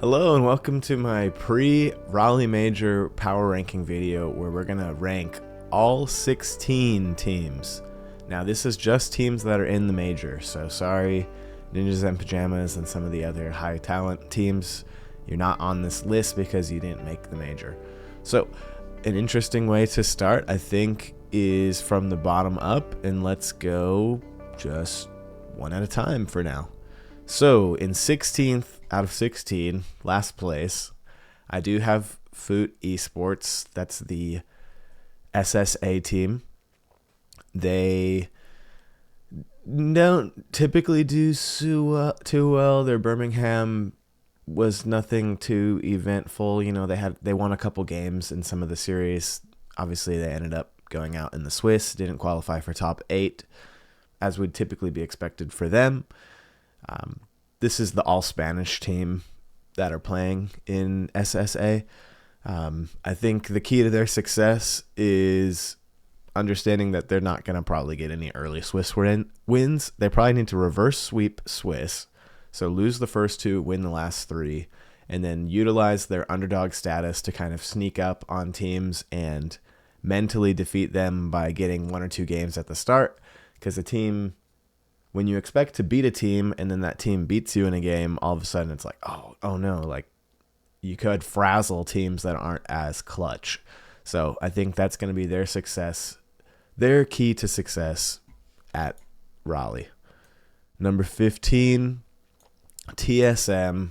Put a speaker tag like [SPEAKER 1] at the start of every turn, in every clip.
[SPEAKER 1] Hello and welcome to my pre-Raleigh Major power ranking video where we're going to rank all 16 teams. Now this is just teams that are in the major, so sorry Ninjas and Pajamas and some of the other high talent teams, you're not on this list because you didn't make the major. So an interesting way to start I think is from the bottom up, and let's go just one at a time for now. So in 16th out of 16, last place, I do have Foot Esports. That's the SSA team. They don't typically do too well. Their Birmingham was nothing too eventful. You know, they won a couple games in some of the series. Obviously, they ended up going out in the Swiss. Didn't qualify for top 8, as would typically be expected for them. This is the all-Spanish team that are playing in SSA. I think the key to their success is understanding that they're not going to probably get any early Swiss wins. They probably need to reverse sweep Swiss, so lose the first 2, win the last 3, and then utilize their underdog status to kind of sneak up on teams and mentally defeat them by getting 1 or 2 games at the start, because a team... when you expect to beat a team and then that team beats you in a game, all of a sudden it's like, oh no, like you could frazzle teams that aren't as clutch. So I think that's going to be their success, their key to success at Raleigh. Number 15, TSM,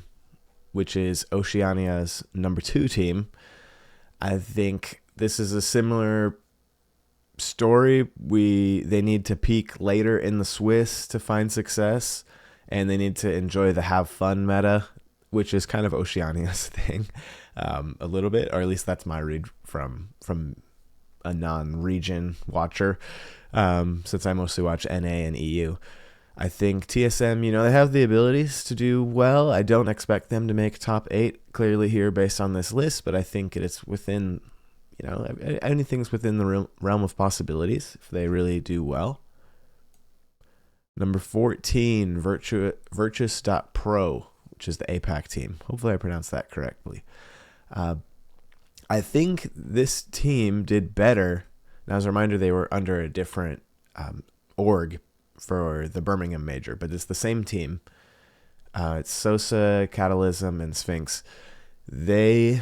[SPEAKER 1] which is Oceania's number 2 team. I think this is a similar story. They need to peak later in the Swiss to find success, and they need to enjoy the have fun meta, which is kind of Oceania's thing, a little bit, or at least that's my read from a non-region watcher, since I mostly watch NA and EU. I think TSM, they have the abilities to do well. I don't expect them to make top 8 clearly here based on this list, but I think it's within, anything's within the realm of possibilities if they really do well. Number 14, Virtus.pro, which is the APAC team. Hopefully I pronounced that correctly. I think this team did better. Now, as a reminder, they were under a different org for the Birmingham Major, but it's the same team. It's Sosa, Catalysm, and Sphinx. They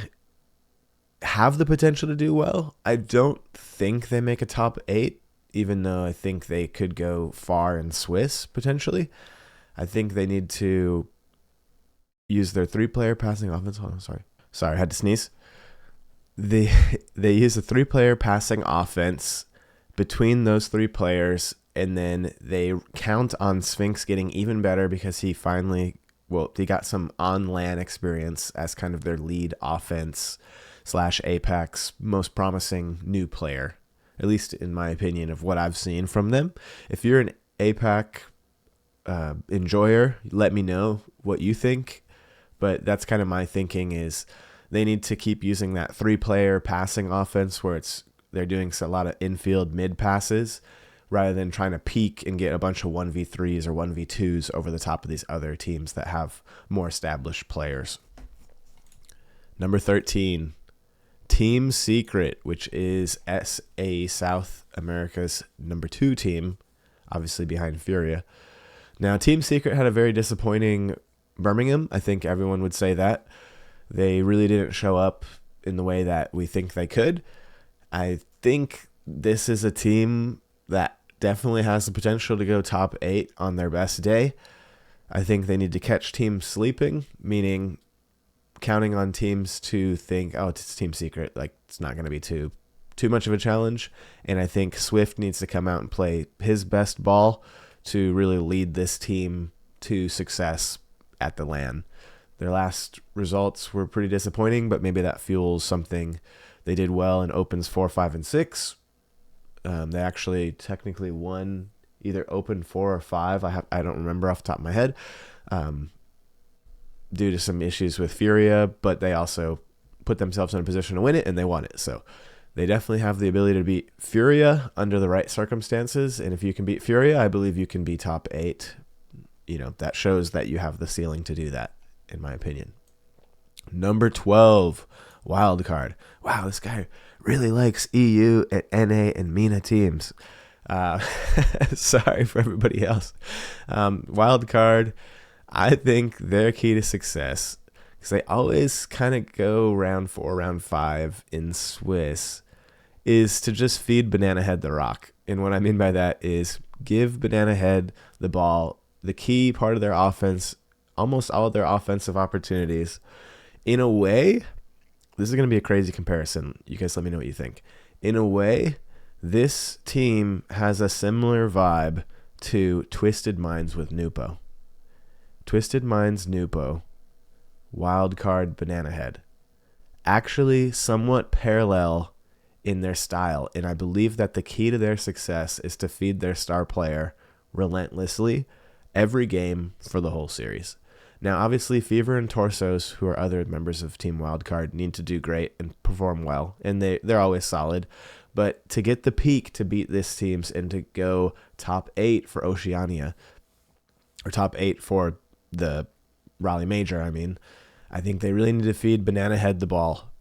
[SPEAKER 1] have the potential to do well. I don't think they make a top 8, even though I think they could go far in Swiss potentially. I think they need to use their 3-player passing offense. Hold on, sorry, I had to sneeze. They use a 3-player passing offense between those 3 players, and then they count on Sphinx getting even better because he got some on-LAN experience as kind of their lead offense / APAC's most promising new player, at least in my opinion of what I've seen from them. If you're an APAC enjoyer, let me know what you think, but that's kind of my thinking is they need to keep using that 3-player passing offense where they're doing a lot of infield mid passes rather than trying to peak and get a bunch of 1v3s or 1v2s over the top of these other teams that have more established players. Number 13, Team Secret, which is SA South America's number 2 team, obviously behind Furia. Now, Team Secret had a very disappointing Birmingham. I think everyone would say that. They really didn't show up in the way that we think they could. I think this is a team that definitely has the potential to go top 8 on their best day. I think they need to catch teams sleeping, meaning counting on teams to think, oh, it's Team Secret, like it's not going to be too much of a challenge. And I think Swift needs to come out and play his best ball to really lead this team to success at the LAN. Their last results were pretty disappointing, but maybe that fuels something. They did well in Opens 4, 5, and 6. They actually technically won either Open 4 or 5. I don't remember off the top of my head. Due to some issues with Furia, but they also put themselves in a position to win it, and they won it. So they definitely have the ability to beat Furia under the right circumstances, and if you can beat Furia, I believe you can be top 8. That shows that you have the ceiling to do that, in my opinion. Number 12, Wildcard. Wow, this guy really likes EU and NA and MENA teams. Sorry for everybody else. Wildcard, I think their key to success, because they always kind of go round 4, round 5 in Swiss, is to just feed Banana Head the rock. And what I mean by that is give Banana Head the ball, the key part of their offense, almost all of their offensive opportunities. In a way, this is going to be a crazy comparison. You guys let me know what you think. In a way, this team has a similar vibe to Twisted Minds with Nupo. Twisted Minds, Nupo, Wildcard, Banana Head. Actually somewhat parallel in their style, and I believe that the key to their success is to feed their star player relentlessly every game for the whole series. Now, obviously, Fever and Torsos, who are other members of Team Wildcard, need to do great and perform well, and they're always solid. But to get the peak to beat this teams and to go top 8 for Oceania, or top 8 for the Raleigh Major, I think they really need to feed Banana Head the ball.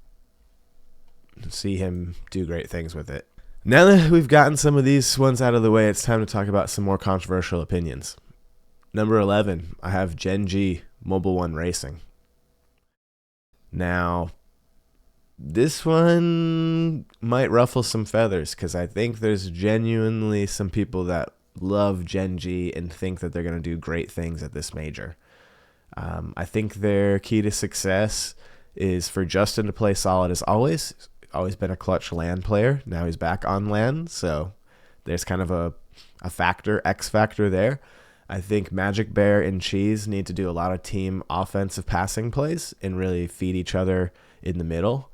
[SPEAKER 1] See him do great things with it. Now that we've gotten some of these ones out of the way, it's time to talk about some more controversial opinions. Number 11, I have Gen.G, Mobile One Racing. Now, this one might ruffle some feathers because I think there's genuinely some people that love Gen.G and think that they're going to do great things at this major. I think their key to success is for Justin to play solid as always. Always been a clutch LAN player. Now he's back on LAN, so there's kind of a factor, X factor there. I think Magic Bear and Cheese need to do a lot of team offensive passing plays and really feed each other in the middle.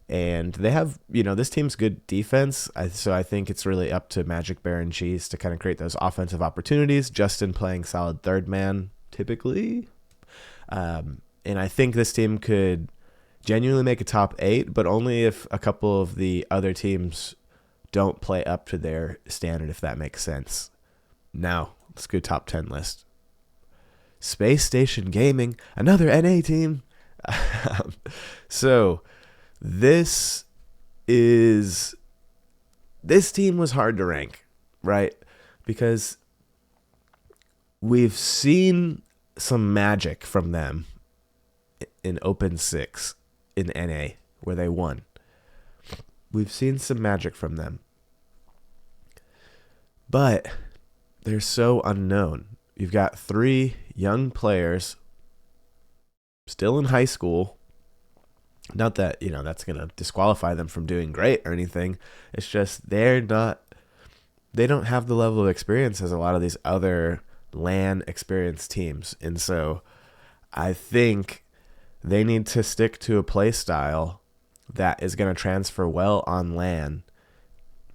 [SPEAKER 1] And they have, this team's good defense, so I think it's really up to Magic Bear and Cheese to kind of create those offensive opportunities. Justin playing solid third man, typically. And I think this team could genuinely make a top 8, but only if a couple of the other teams don't play up to their standard, if that makes sense. Now, let's go top 10 list. Space Station Gaming, another NA team. So this team was hard to rank, right? Because we've seen some magic from them in Open 6 in NA where they won. We've seen some magic from them. But they're so unknown. You've got 3 young players still in high school. Not that, that's going to disqualify them from doing great or anything. It's just they don't have the level of experience as a lot of these other LAN experienced teams. And so I think they need to stick to a play style that is going to transfer well on LAN,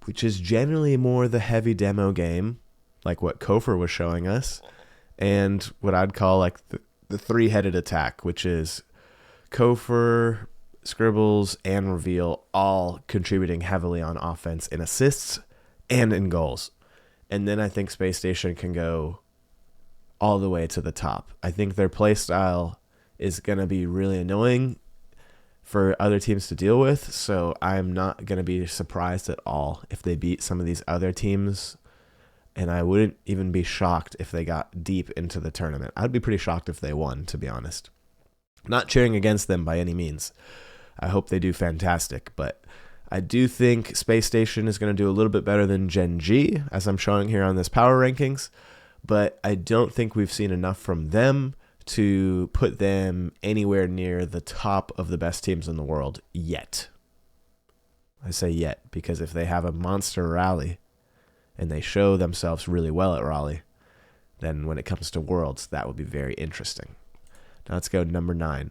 [SPEAKER 1] which is generally more the heavy demo game, like what Kofor was showing us, and what I'd call like the 3-headed attack, which is Kofor, Scribbles, and Reveal all contributing heavily on offense in assists and in goals. And then I think Space Station can go all the way to the top. I think their play style is going to be really annoying for other teams to deal with, so I'm not going to be surprised at all if they beat some of these other teams, and I wouldn't even be shocked if they got deep into the tournament. I'd be pretty shocked if they won, to be honest. Not cheering against them by any means. I hope they do fantastic, but I do think Space Station is going to do a little bit better than Gen.G, as I'm showing here on this power rankings, but I don't think we've seen enough from them to put them anywhere near the top of the best teams in the world yet. I say yet because if they have a monster rally and they show themselves really well at Raleigh, then when it comes to Worlds, that would be very interesting. Now let's go number 9.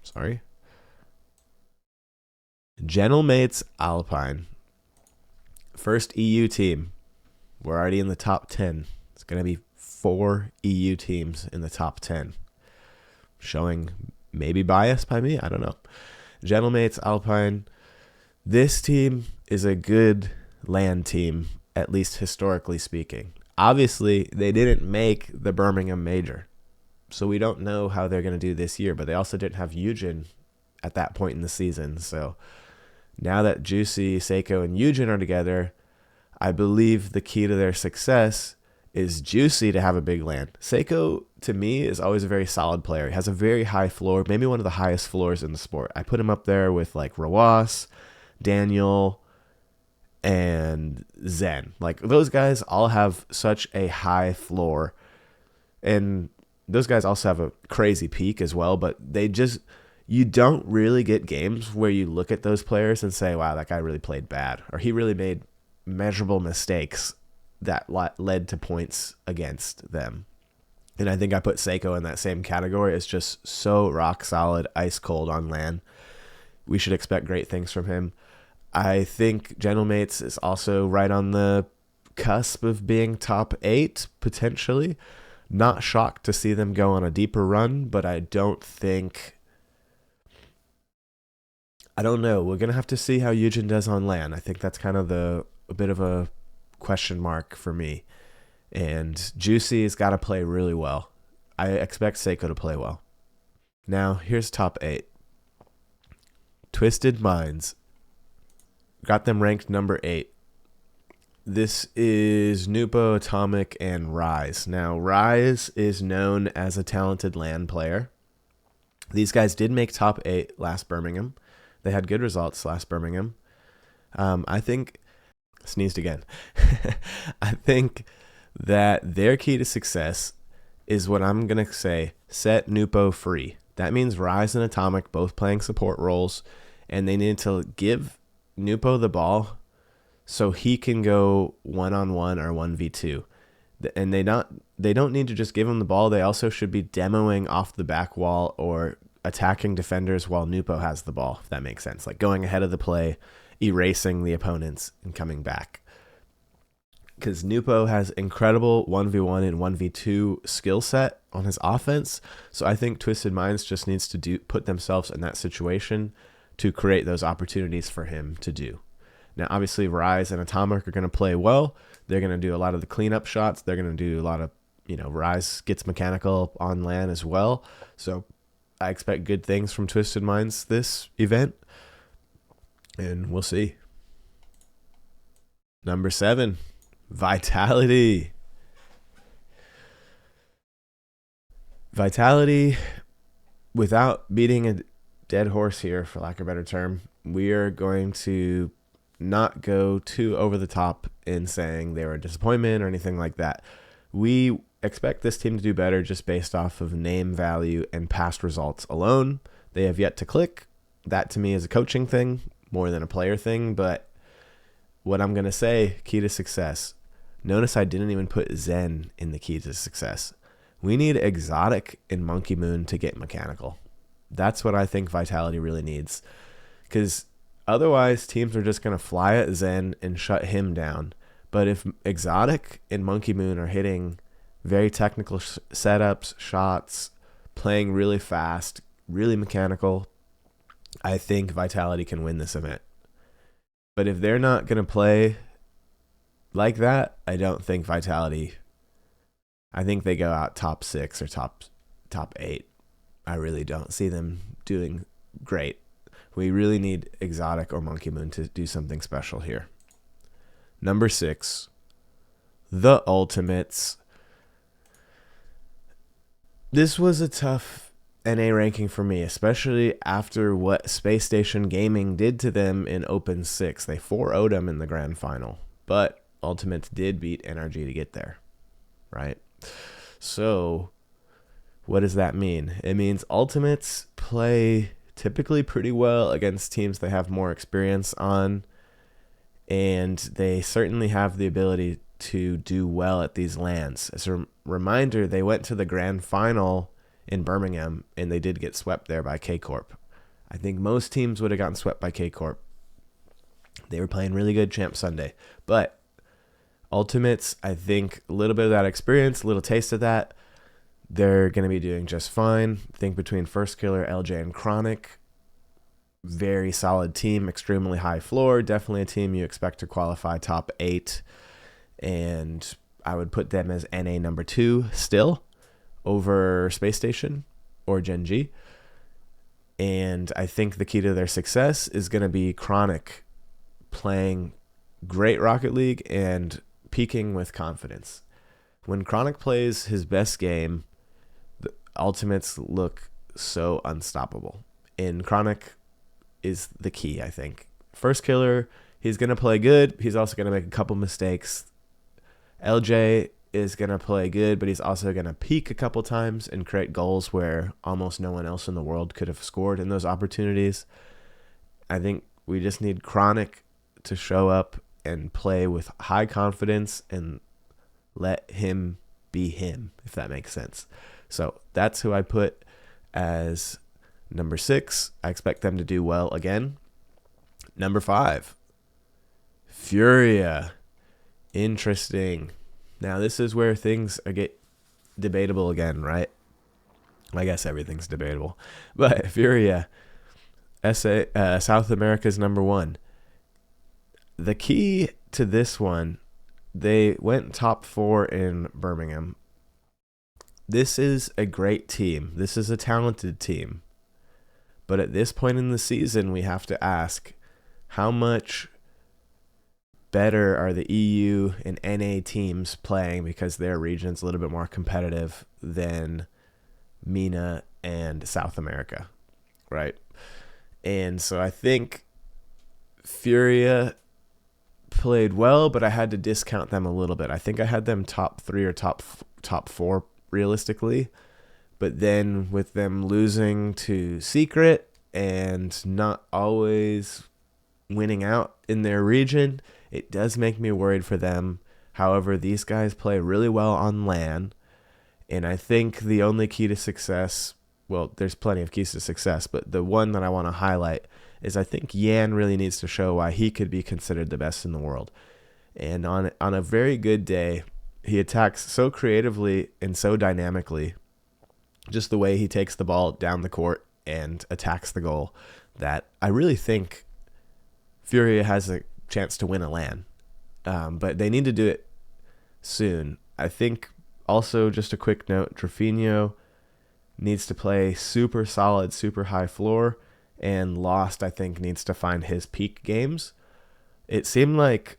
[SPEAKER 1] Sorry. Gentlemates Alpine. First EU team. We're already in the top 10. It's going to be 4 EU teams in the top 10. Showing maybe bias by me. I don't know. Gentlemates Alpine. This team is a good LAN team, at least historically speaking. Obviously, they didn't make the Birmingham Major. So we don't know how they're going to do this year, but they also didn't have Eugen at that point in the season. So now that Juicy, Seiko, and Eugen are together, I believe the key to their success is Juicy to have a big land. Seiko, to me, is always a very solid player. He has a very high floor, maybe one of the highest floors in the sport. I put him up there with like Rawas, Daniel, and Zen. Like, those guys all have such a high floor. And those guys also have a crazy peak as well, but you don't really get games where you look at those players and say, wow, that guy really played bad, or he really made measurable mistakes that led to points against them. And I think I put Seiko in that same category. It's just so rock solid, ice cold on land. We should expect great things from him. I think Gentlemates is also right on the cusp of being top 8, potentially. Not shocked to see them go on a deeper run, but I don't know. We're going to have to see how Eugen does on land. I think that's kind of a bit of a question mark for me. And Juicy's got to play really well. I expect Seiko to play well. Now, here's top 8. Twisted Minds. Got them ranked number 8. This is Nupo, Atomic, and Rise. Now, Rise is known as a talented land player. These guys did make top 8 last Birmingham. They had good results last Birmingham. I think... Sneezed again. I think that their key to success is what I'm going to say, set Nupo free. That means Rise and Atomic both playing support roles, and they need to give Nupo the ball so he can go 1-on-1 or 1v2. And they don't need to just give him the ball. They also should be demoing off the back wall or attacking defenders while Nupo has the ball, if that makes sense. Like going ahead of the play, erasing the opponents, and coming back. Because Nupo has incredible 1v1 and 1v2 skill set on his offense. So I think Twisted Minds just needs to put themselves in that situation to create those opportunities for him to do. Now, obviously, Rise and Atomic are going to play well. They're going to do a lot of the cleanup shots. They're going to do a lot of, Rise gets mechanical on land as well. So I expect good things from Twisted Minds this event. And we'll see. Number 7, Vitality. Vitality, without beating a dead horse here, for lack of a better term, we are going to not go too over the top in saying they were a disappointment or anything like that. We expect this team to do better just based off of name value and past results alone. They have yet to click. That to me is a coaching thing more than a player thing, but what I'm going to say, key to success. Notice I didn't even put Zen in the key to success. We need Exotic and Monkey Moon to get mechanical. That's what I think Vitality really needs, because otherwise teams are just going to fly at Zen and shut him down. But if Exotic and Monkey Moon are hitting very technical setups, shots, playing really fast, really mechanical, I think Vitality can win this event. But if they're not going to play like that, I don't think Vitality... I think they go out top 6 or top 8. I really don't see them doing great. We really need Exotic or Monkey Moon to do something special here. Number 6, the Ultimates. This was a tough NA ranking for me, especially after what Space Station Gaming did to them in Open 6. They 4-0'd them in the grand final, but Ultimates did beat NRG to get there, right? So what does that mean? It means Ultimates play typically pretty well against teams they have more experience on, and they certainly have the ability to do well at these lands. As a reminder, they went to the grand final in Birmingham, and they did get swept there by K-Corp. I think most teams would have gotten swept by K-Corp. They were playing really good Champ Sunday. But Ultimates, I think a little bit of that experience, a little taste of that, they're going to be doing just fine. I think between First Killer, LJ, and Chronic, very solid team, extremely high floor, definitely a team you expect to qualify top 8. And I would put them as NA number 2 still, over Space Station or Gen.G. And I think the key to their success is going to be Chronic playing great Rocket League and peaking with confidence. When Chronic plays his best game, the Ultimates look so unstoppable. And Chronic is the key, I think. First killer, he's going to play good. He's also going to make a couple mistakes. LJ is going to play good, but he's also going to peak a couple times and create goals where almost no one else in the world could have scored in those opportunities. I think we just need Chronic to show up and play with high confidence and let him be him, if that makes sense. So that's who I put as number 6. I expect them to do well again. Number 5, Furia. Interesting. Now, this is where things get debatable again, right? I guess everything's debatable. But Furia, South America's number 1. The key to this one, they went top 4 in Birmingham. This is a great team. This is a talented team. But at this point in the season, we have to ask, how much better are the EU and NA teams playing because their region's a little bit more competitive than MENA and South America, right? And so I think Furia played well, but I had to discount them a little bit. I think I had them top 3 or top 4 realistically, but then with them losing to Secret and not always winning out in their region, it does make me worried for them. However, these guys play really well on LAN, and I think the only key to success, well, there's plenty of keys to success, but the one that I want to highlight is I think Yan really needs to show why he could be considered the best in the world. And on a very good day, he attacks so creatively and so dynamically, just the way he takes the ball down the court and attacks the goal, that I really think Furia has a chance to win a LAN. But they need to do it soon. I think also, just a quick note, Trofino needs to play super solid, super high floor, and Lost, I think, needs to find his peak games. It seemed like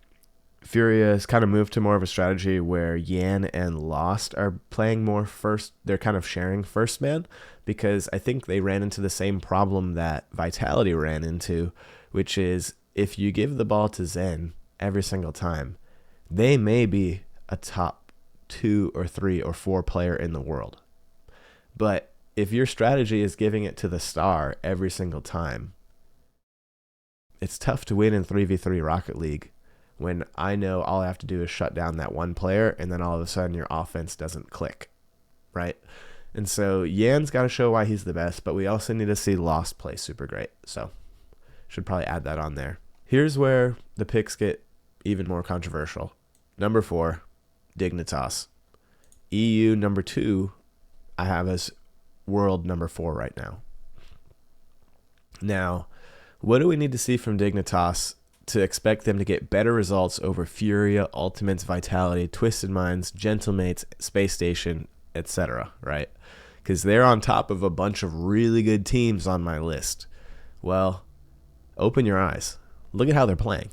[SPEAKER 1] Furia has kind of moved to more of a strategy where Yan and Lost are playing more first. They're kind of sharing first man, because I think they ran into the same problem that Vitality ran into, which is if you give the ball to Zen every single time, they may be a top 2 or 3 or 4 player in the world. But if your strategy is giving it to the star every single time, it's tough to win in 3v3 Rocket League when I know all I have to do is shut down that one player and then all of a sudden your offense doesn't click, right? And so Yan's got to show why he's the best, but we also need to see Lost play super great. So should probably add that on there. Here's where the picks get even more controversial. Number 4, Dignitas. EU number 2, I have as world number 4 right now. Now, what do we need to see from Dignitas to expect them to get better results over Furia, Ultimates, Vitality, Twisted Minds, Gentlemates, Space Station, etc., right? Because they're on top of a bunch of really good teams on my list. Well, open your eyes. Look at how they're playing.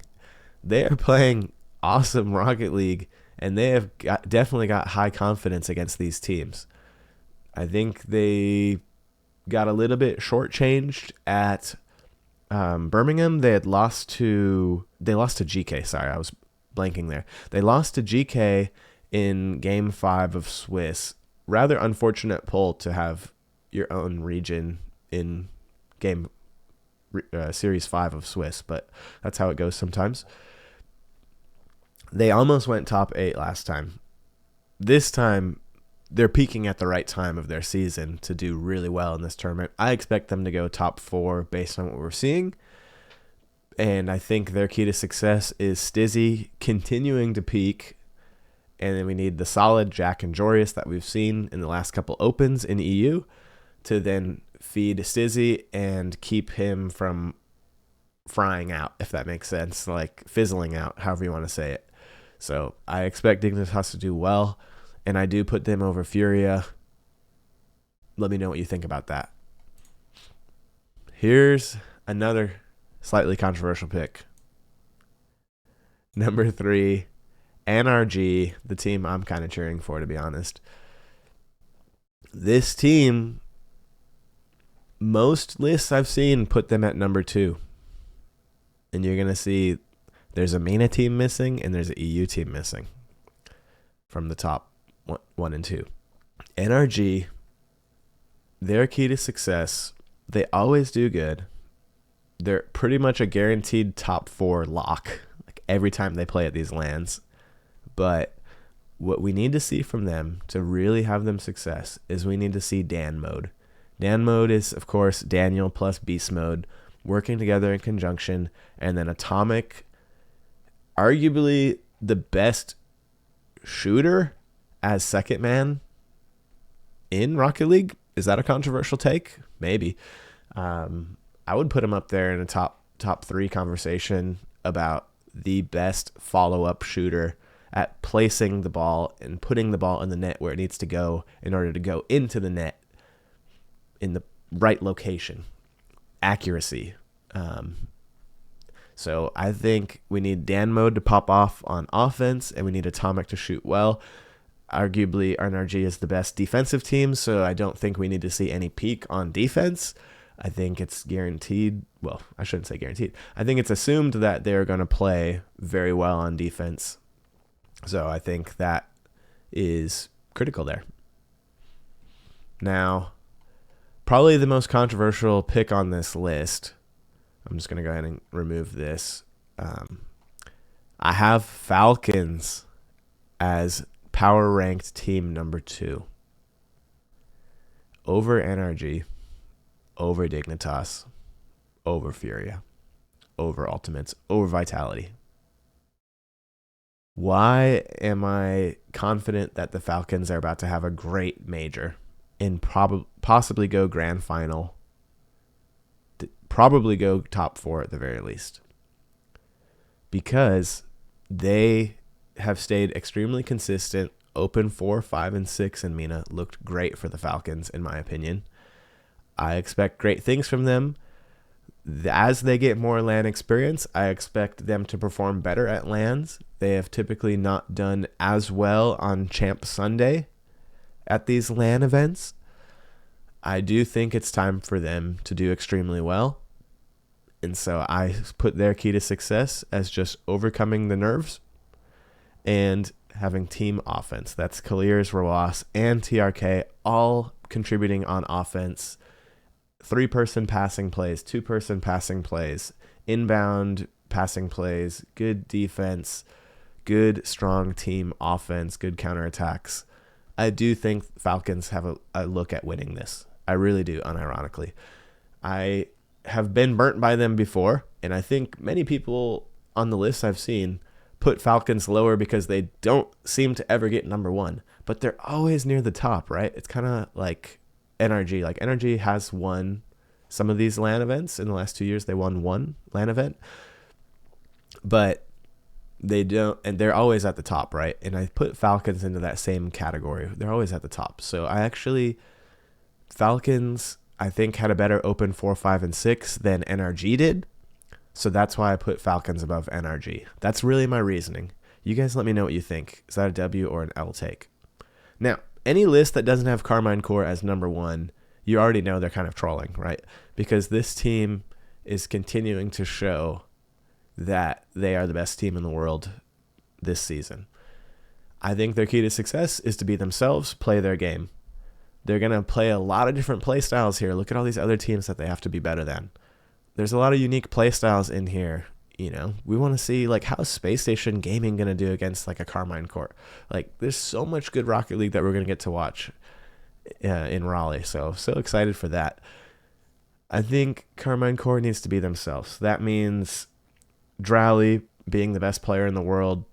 [SPEAKER 1] They are playing awesome Rocket League, and they have definitely got high confidence against these teams. I think they got a little bit shortchanged at Birmingham. They lost to GK. Sorry, I was blanking there. They lost to GK in Game 5 of Swiss. Rather unfortunate pull to have your own region in Series 5 of Swiss, but that's how it goes sometimes. They almost went top 8 last time. This time, they're peaking at the right time of their season to do really well in this tournament. I expect them to go top 4 based on what we're seeing. And I think their key to success is Stizzy continuing to peak. And then we need the solid Jack and Jorius that we've seen in the last couple opens in EU to then feed Stizzy and keep him from frying out, if that makes sense, like fizzling out, however you want to say it. So I expect Dignitas to do well, and I do put them over Furia. Let me know what you think about that. Here's another slightly controversial pick. Number 3, NRG, the team I'm kind of cheering for, to be honest. This team, most lists I've seen put them at number 2. And you're going to see there's a MENA team missing and there's an EU team missing from the top 1 and 2. NRG, their key to success, they always do good. They're pretty much a guaranteed top 4 lock like every time they play at these lands. But what we need to see from them to really have them success is we need to see Dan mode. Dan mode is, of course, Daniel plus beast mode working together in conjunction, and then Atomic, arguably the best shooter as second man in Rocket League. Is that a controversial take? Maybe. I would put him up there in a top 3 conversation about the best follow-up shooter at placing the ball and putting the ball in the net where it needs to go in order to go into the net in the right location. Accuracy. So I think we need Dan mode to pop off on offense, and we need Atomic to shoot well. Arguably, NRG is the best defensive team, so I don't think we need to see any peak on defense. I think it's guaranteed. Well, I shouldn't say guaranteed. I think it's assumed that they're going to play very well on defense. So I think that is critical there. Now, probably the most controversial pick on this list. I'm just going to go ahead and remove this. I have Falcons as power ranked team number 2 over NRG, over Dignitas, over Furia, over Ultimates, over Vitality. Why am I confident that the Falcons are about to have a great major and possibly go grand final, probably go top 4 at the very least? Because they have stayed extremely consistent. Open 4, 5, and 6 in MENA looked great for the Falcons, in my opinion. I expect great things from them. As they get more LAN experience, I expect them to perform better at LANs. They have typically not done as well on Champ Sunday at these LAN events. I do think it's time for them to do extremely well. And so I put their key to success as just overcoming the nerves and having team offense. That's Kalir's, Rawas, and TRK all contributing on offense. 3-person passing plays, 2-person passing plays, inbound passing plays, good defense, good strong team offense, good counterattacks. I do think Falcons have a look at winning this. I really do, unironically. I have been burnt by them before, and I think many people on the list I've seen put Falcons lower because they don't seem to ever get number 1, but they're always near the top, right? It's kind of like NRG. Like NRG has won some of these LAN events in the last 2 years. They won 1 LAN event, but they don't, and they're always at the top, right? And I put Falcons into that same category. They're always at the top. So Falcons, I think, had a better open 4, 5, and 6 than NRG did. So that's why I put Falcons above NRG. That's really my reasoning. You guys let me know what you think. Is that a W or an L take? Now, any list that doesn't have Karmine Corp as number 1, you already know they're kind of trolling, right? Because this team is continuing to show that they are the best team in the world this season. I think their key to success is to be themselves, play their game. They're going to play a lot of different play styles here. Look at all these other teams that they have to be better than. There's a lot of unique play styles in here. You know, we want to see, like, how's Space Station Gaming going to do against, like, a Karmine Corp? Like, there's so much good Rocket League that we're going to get to watch in Raleigh. So excited for that. I think Karmine Corp needs to be themselves. That means Drally being the best player in the world,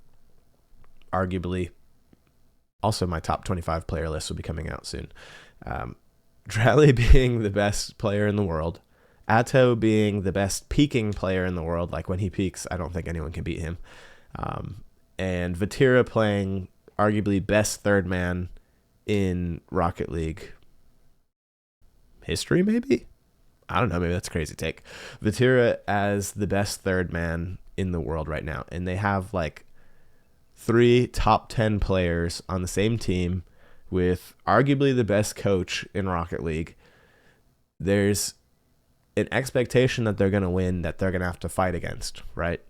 [SPEAKER 1] arguably. Also, my top 25 player list will be coming out soon. Drally being the best player in the world. Atto being the best peaking player in the world. Like, when he peaks, I don't think anyone can beat him. And Vatira playing arguably best third man in Rocket League. history, maybe? I don't know. Maybe that's a crazy take. Furia as the best third man in the world right now. And they have like 3 top 10 players on the same team with arguably the best coach in Rocket League. There's an expectation that they're going to win, that they're going to have to fight against, right?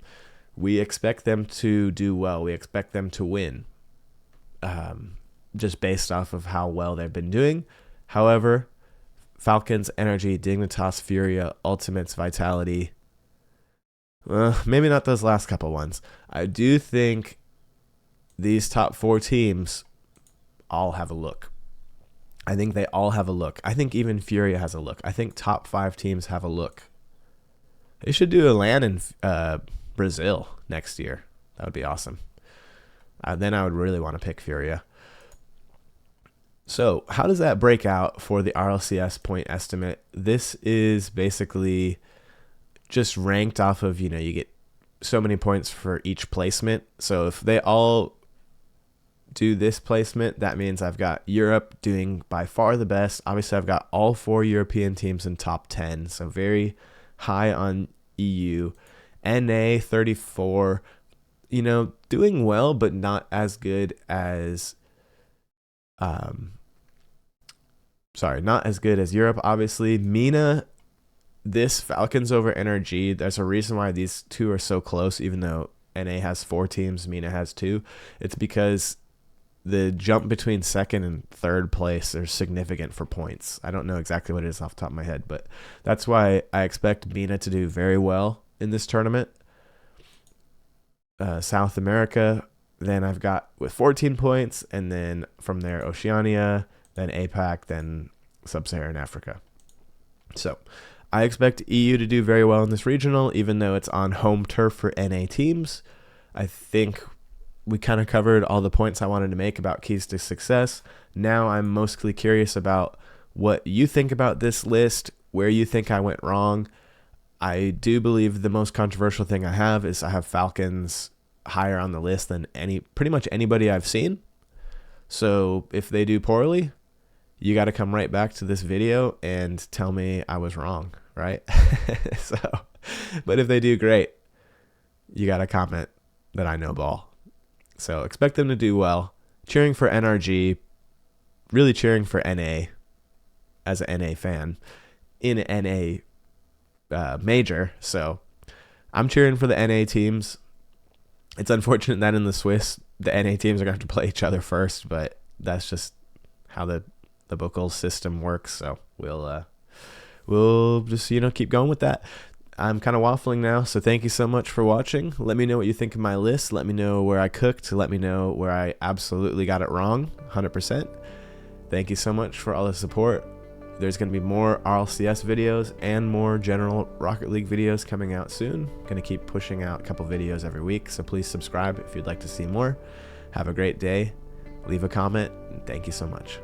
[SPEAKER 1] We expect them to do well. We expect them to win, just based off of how well they've been doing. However, Falcons, Energy, Dignitas, Furia, Ultimates, Vitality, maybe not those last couple ones. I do think these top 4 teams all have a look. I think they all have a look. I think even Furia has a look. I think top 5 teams have a look. They should do a LAN in Brazil next year. That would be awesome. Then I would really want to pick Furia. So how does that break out for the RLCS point estimate? This is basically just ranked off of, you get so many points for each placement. So if they all do this placement, that means I've got Europe doing by far the best. Obviously, I've got all 4 European teams in top 10, so very high on EU. NA 34, doing well, but not as good as not as good as Europe, obviously. MENA, this Falcons over NRG, there's a reason why these 2 are so close, even though NA has 4 teams, MENA has 2. It's because the jump between second and third place are significant for points. I don't know exactly what it is off the top of my head, but that's why I expect MENA to do very well in this tournament. South America, then I've got with 14 points, and then from there Oceania, then APAC, then Sub-Saharan Africa. So I expect EU to do very well in this regional, even though it's on home turf for NA teams. I think we kind of covered all the points I wanted to make about keys to success. Now I'm mostly curious about what you think about this list, where you think I went wrong. I do believe the most controversial thing I have is I have Falcons higher on the list than pretty much anybody I've seen. So if they do poorly, you got to come right back to this video and tell me I was wrong, right? But if they do great, you got to comment that I know ball. So expect them to do well. Cheering for NRG, really cheering for NA as an NA fan in an NA major. So I'm cheering for the NA teams. It's unfortunate that in the Swiss, the NA teams are going to have to play each other first, but that's just how the Bookle system works. So we'll just, keep going with that. I'm kind of waffling now, so thank you so much for watching. Let me know what you think of my list. Let me know where I cooked. Let me know where I absolutely got it wrong, 100%. Thank you so much for all the support. There's going to be more RLCS videos and more general Rocket League videos coming out soon. Going to keep pushing out a couple videos every week, so please subscribe if you'd like to see more. Have a great day. Leave a comment, and thank you so much.